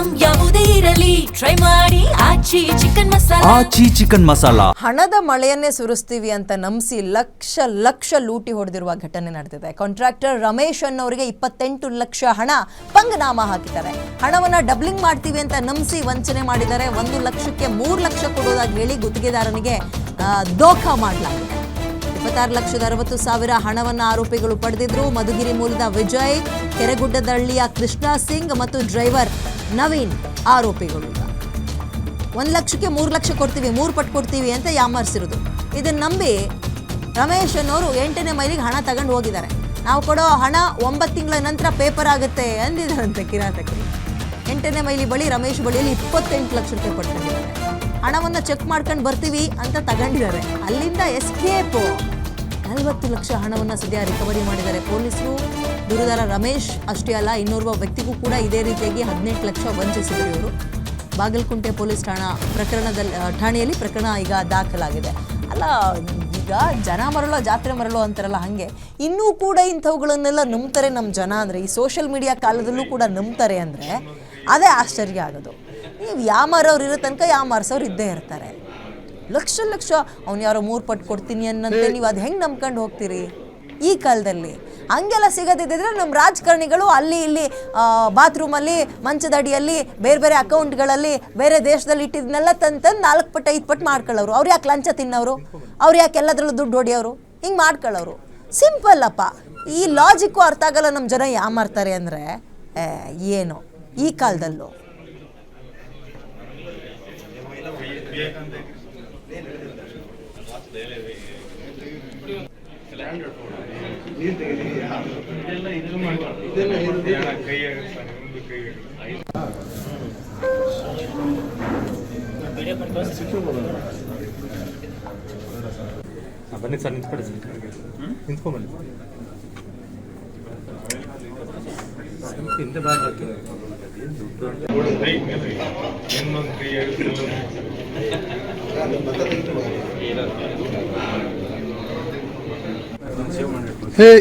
Item ಯಾವುದೇ ಇರಲಿ try ಮಾಡಿ ಆಚಿ ಚಿಕನ್ ಮಸಾಲಾ. ಹಣದ ಮಳೆಯನ್ನೇ ಸುರಿಸ್ತೀವಿ ಅಂತ ನಂಬಿಸಿ ಲಕ್ಷ ಲೂಟಿ ಹೊಡೆದಿರುವ ಘಟನೆ ನಡೆದಿದೆ. ಕಾಂಟ್ರಾಕ್ಟರ್ ರಮೇಶ್ ಅನ್ನೋರಿಗೆ 28 ಲಕ್ಷ ಹಣ ಪಂಗನಾಮ ಹಾಕಿದ್ದಾರೆ. ಹಣವನ್ನ ಡಬ್ಲಿಂಗ್ ಮಾಡ್ತೀವಿ ಅಂತ ನಂಬಿಸಿ ವಂಚನೆ ಮಾಡಿದ್ದಾರೆ. 1 ಲಕ್ಷಕ್ಕೆ 3 ಲಕ್ಷ ಕೊಡೋದಾಗಿ ಹೇಳಿ ಗುತ್ತಿಗೆದಾರನಿಗೆ ದೋಖಾ ಮಾಡಲಾಗಿದೆ. 26,60,000 ಹಣವನ್ನು ಆರೋಪಿಗಳು ಪಡೆದಿದ್ರು. ಮಧುಗಿರಿ ಮೂಲದ ವಿಜಯ್, ಕೆರೆಗುಡ್ಡದಹಳ್ಳಿಯ ಕೃಷ್ಣ ಸಿಂಗ್ ಮತ್ತು ಡ್ರೈವರ್ ನವೀನ್ ಆರೋಪಿಗಳು. 1 ಲಕ್ಷಕ್ಕೆ 3 ಲಕ್ಷ ಕೊಡ್ತೀವಿ, 3 ಪಟ್ಟು ಕೊಡ್ತೀವಿ ಅಂತ ಯಾಮಾರಿಸಿರೋದು. ಇದನ್ನ ನಂಬಿ ರಮೇಶ್ ಅನ್ನೋರು 8ನೇ ಮೈಲಿಗೆ ಹಣ ತಗೊಂಡು ಹೋಗಿದ್ದಾರೆ. ನಾವು ಕೊಡೋ ಹಣ 9 ತಿಂಗಳ ನಂತರ ಪೇಪರ್ ಆಗುತ್ತೆ ಅಂದಿದ್ದಾರಂತೆ ಕಿರಾತಕರು. 8ನೇ ಮೈಲಿ ಬಳಿ ರಮೇಶ್ ಬಳಿಯಲ್ಲಿ 28 ಲಕ್ಷ ರೂಪಾಯಿ ಪಡ್ಕೊಂಡಿದ್ದಾರೆ. ಹಣವನ್ನು ಚೆಕ್ ಮಾಡ್ಕೊಂಡು ಬರ್ತೀವಿ ಅಂತ ತಗೊಂಡಿದ್ದಾರೆ. ಅಲ್ಲಿಂದ ಎಸ್ಕೇಪು. 40 ಲಕ್ಷ ಹಣವನ್ನು ಸದ್ಯ ರಿಕವರಿ ಮಾಡಿದ್ದಾರೆ ಪೊಲೀಸರು. ದೂರುದಾರ ರಮೇಶ್ ಅಷ್ಟೇ ಅಲ್ಲ, ಇನ್ನೋರ್ವ ವ್ಯಕ್ತಿಗೂ ಕೂಡ ಇದೇ ರೀತಿಯಾಗಿ 18 ಲಕ್ಷ ವಂಚಿಸಿದರು ಇವರು. ಬಾಗಲಕುಂಟೆ ಪೊಲೀಸ್ ಠಾಣೆಯಲ್ಲಿ ಪ್ರಕರಣ ಈಗ ದಾಖಲಾಗಿದೆ. ಅಲ್ಲ, ಈಗ ಜನ ಮರಳೋ ಜಾತ್ರೆ ಮರಳೋ ಅಂತಾರಲ್ಲ, ಹಾಗೆ ಇನ್ನೂ ಕೂಡ ಇಂಥವುಗಳನ್ನೆಲ್ಲ ನಂಬ್ತಾರೆ ನಮ್ಮ ಜನ. ಅಂದರೆ ಈ ಸೋಷಿಯಲ್ ಮೀಡಿಯಾ ಕಾಲದಲ್ಲೂ ಕೂಡ ನಂಬ್ತಾರೆ ಅಂದರೆ ಅದೇ ಆಶ್ಚರ್ಯ ಆಗೋದು. ನೀವು ಯಾಮಾರವ್ರು ಇರೋ ತನಕ ಯಾಮಾರಿಸೋರು ಇದ್ದೇ ಇರ್ತಾರೆ. ಲಕ್ಷ ಅವ್ನು ಯಾರೋ 3 ಪಟ್ಟು ಕೊಡ್ತೀನಿ ಅನ್ನಂತೆ ನೀವು ಅದು ಹೆಂಗೆ ನಂಬ್ಕೊಂಡು ಹೋಗ್ತೀರಿ ಈ ಕಾಲದಲ್ಲಿ? ಹಂಗೆಲ್ಲ ಸಿಗೋದಿದ್ದರೆ ನಮ್ಮ ರಾಜಕಾರಣಿಗಳು ಅಲ್ಲಿ ಇಲ್ಲಿ ಬಾತ್ರೂಮಲ್ಲಿ, ಮಂಚದ ಅಡಿಯಲ್ಲಿ, ಬೇರೆ ಅಕೌಂಟ್ಗಳಲ್ಲಿ ಬೇರೆ ದೇಶದಲ್ಲಿ ಇಟ್ಟಿದ್ದನ್ನೆಲ್ಲ ತಂದು 4 ಪಟ್ಟು 5 ಪಟ್ಟು ಮಾಡ್ಕೊಳ್ಳೋರು. ಅವ್ರು ಯಾಕೆ ಲಂಚ ತಿನ್ನೋರು? ಅವ್ರು ಯಾಕೆ ಎಲ್ಲದ್ರಲ್ಲೂ ದುಡ್ಡು ಹೊಡಿಯೋರು? ಹಿಂಗೆ ಮಾಡ್ಕೊಳ್ಳೋರು. ಸಿಂಪಲ್ ಅಪ್ಪ. ಈ ಲಾಜಿಕ್ಕು ಅರ್ಥ ಆಗಲ್ಲ ನಮ್ಮ ಜನ ಯಾಮಾರ್ತಾರೆ ಅಂದರೆ ಏನು ಈ ಕಾಲದಲ್ಲೂ. ಬನ್ನಿ ಸರ್, ನಿಂತ್ಕೊಳ್ಳಿ ಸರ್, ನಿಂತ್ಕೊಂಡ್ಬನ್ನಿ. ಹಿಂದೆ ಬಾಯ್ ಹಾಕಿ Hey